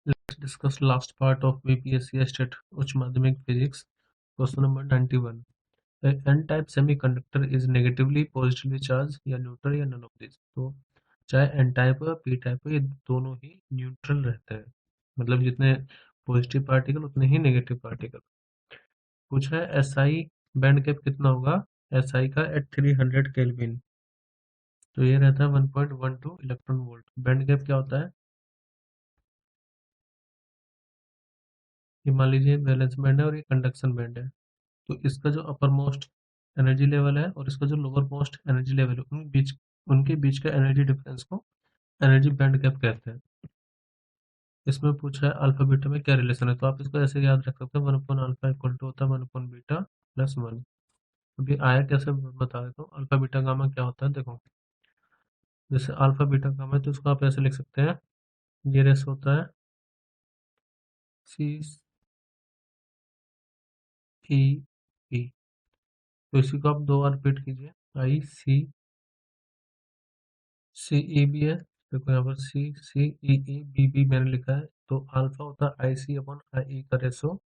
Let's discuss last part of BPSC State Uच्च माध्यमिक Physics. Question number 91. A N-type semiconductor is negatively positively charged या neutral या none of these. तो चाहे N-type हो या P-type हो, ये दोनों ही न्यूट्रल रहते हैं. मतलब जितने पॉजिटिव पार्टिकल उतने ही नेगेटिव पार्टिकल. पूछा है SI बैंड गैप कितना होगा SI का एट 300 केल्विन. तो ये रहता है 1.12 इलेक्ट्रॉन वोल्ट. बैंड गैप क्या होता है? ये मान लीजिए वैलेंस बैंड है और ये कंडक्शन बैंड है. तो इसका जो अपर मोस्ट एनर्जी लेवल है और इसका जो लोअर मोस्ट एनर्जी लेवल है उनके बीच का एनर्जी डिफरेंस को एनर्जी बैंड गैप कहते हैं. इसमें पूछा है अल्फा बीटा में क्या रिलेशन है. तो आप इसको ऐसे याद रख सकते हैं 1/अल्फा इक्वल टू होता है 1/बीटा प्लस 1. अभी आया कैसे बता देता हूँ. अल्फा बीटा गामा क्या होता है देखो. जैसे अल्फा बीटा गामा है तो इसको आप ऐसे लिख सकते हैं. ये रेस होता है सी ई पी. तो इसी को आप दो बार रिपीट कीजिए. आई सी ई बी है. देखो यहाँ पर सी सी ई ई बी बी मैंने लिखा है. तो अल्फा होता है आई सी अपॉन आई ई का रेशो.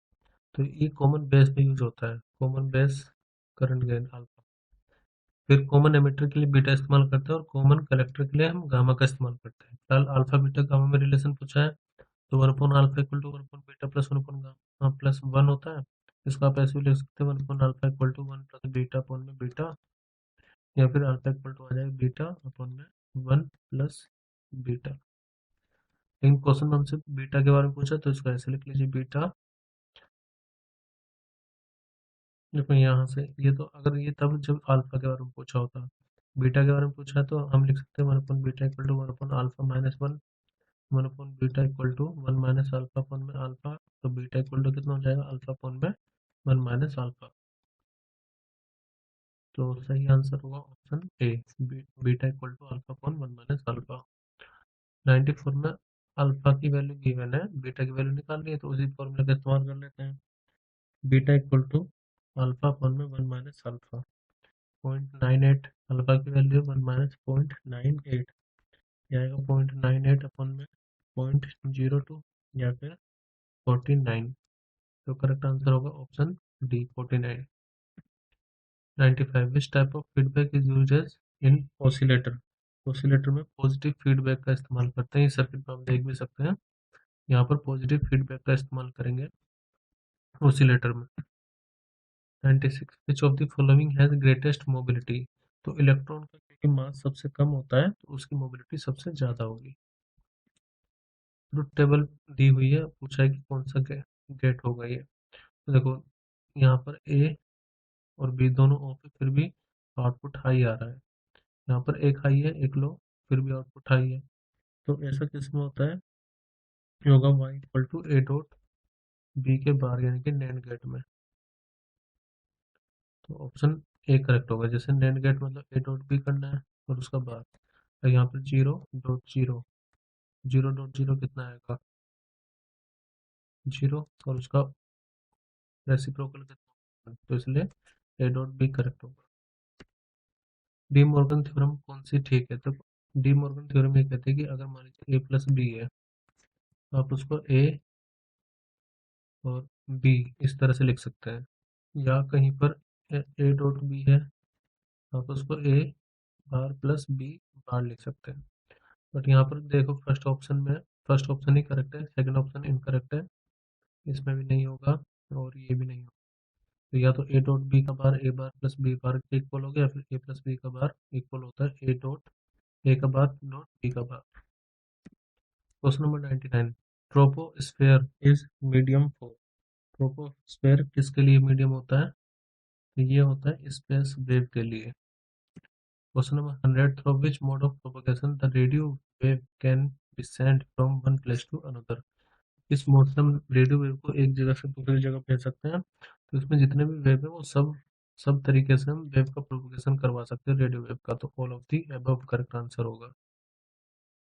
तो ये कॉमन बेस में यूज होता है. Common base current gain alpha. फिर कॉमन एमिटर के लिए बीटा इस्तेमाल करते हैं और कॉमन कलेक्टर के लिए हम गामा का इस्तेमाल करते हैं. फिलहाल अल्फा बीटा गामा में रिलेशन पूछा है. तो 1/अल्फा इक्वल टू 1/बीटा प्लस 1/गामा प्लस 1 होता है. इसको आप ऐसे भी लिख सकते हैं one by alpha equal to 1 plus beta upon में बीटा. या फिर अल्फा इक्वल टू आ जाएगा बीटा अपॉन में 1 प्लस बीटा. लेकिन क्वेश्चन में हमसे बीटा के बारे में पूछा तो इसको ऐसे लिख लीजिए बीटा. देखो यहाँ से ये तो अगर ये तब जब अल्फा के बारे में पूछा होता. बीटा के बारे में पूछा है तो हम लिख सकते हैं one by beta equal to one by alpha minus 1. One by beta equal to 1 minus alpha upon में अल्फा. तो बीटा इक्वल टू कितना हो जाएगा अल्फा अपॉन में 1 माइनस अल्फा. तो सही आंसर होगा option A. Beta equal to alpha upon 1 minus alpha. 94 में अल्फा की वैल्यू गिवन है, बीटा की वैल्यू निकालनी है तो उसी फॉर्मूला का इस्तेमाल कर लेते हैं. Beta equal to alpha upon में 1 माइनस अल्फा. 0.98 अल्फा की वैल्यू 1 माइनस 0.98. यह आएगा 0.98 अपॉन में 0.02 या फिर 49. तो करेक्ट आंसर होगा option D 49. 95 which type of feedback is used in oscillator. Oscillator में पॉजिटिव फीडबैक का इस्तेमाल करते हैं. इस सर्किट में आप देख भी सकते हैं. यहाँ पर पॉजिटिव फीडबैक का इस्तेमाल करेंगे ऑसिलेटर में. 96 which of the following has greatest mobility. तो इलेक्ट्रॉन का क्योंकि मास सबसे कम होता है तो उसकी मोबिलिटी सबसे ज्यादा होगी. ट्रुथ टेबल दी हुई है. पूछा है कि कौन सा गेट होगा ये. तो देखो यहाँ पर ए और बी दोनों ऑफ है फिर भी आउटपुट हाई आ रहा है. यहाँ पर एक हाई है एक लो फिर भी आउटपुट हाई है. तो ऐसा किसमें होता है. ये होगा y equal to A dot B के बाहर यानी कि नैंड गेट में. तो ऑप्शन ए करेक्ट होगा. जैसे नैंड गेट मतलब ए डॉट बी करना है और उसका बाहर. तो यहाँ पर 0.0 0.0 कितना आएगा 0 और उसका रेसिप्रोकल कितना. तो इसलिए ए डॉट बी करेक्ट होगा. डी मॉर्गन थ्योरम कौन सी ठीक है. तो डी मॉर्गन थ्योरम ये कहते हैं कि अगर मान लीजिए ए प्लस बी है तो आप उसको ए और बी इस तरह से लिख सकते हैं. या कहीं पर ए डॉट बी है आप उसको ए बार प्लस बी बार लिख सकते हैं. बट यहाँ पर देखो फर्स्ट ऑप्शन ही करेक्ट है. सेकंड ऑप्शन इनकरेक्ट है. इसमें भी नहीं होगा और ये भी नहीं होगा. तो या तो ए डॉट बी का बार ए बार प्लस बी बार के इक्वल हो गया या फिर ए प्लस बी का बार इक्वल होता है ए डॉट ए का बार डॉट बी का bar. Question number 99. Troposphere is medium for. Troposphere किसके लिए मीडियम होता है. तो ये होता है स्पेस वेव के लिए. Question number 100. Through which mode of propagation the radio wave can be sent from one place to another. इस मोड से हम रेडियो वेव को एक जगह से दूसरी जगह भेज सकते हैं. तो इसमें जितने भी वेव है वो सब तरीके से हम वेव का प्रोपगेशन करवा सकते हैं रेडियो वेव का. तो all of the above correct answer होगा.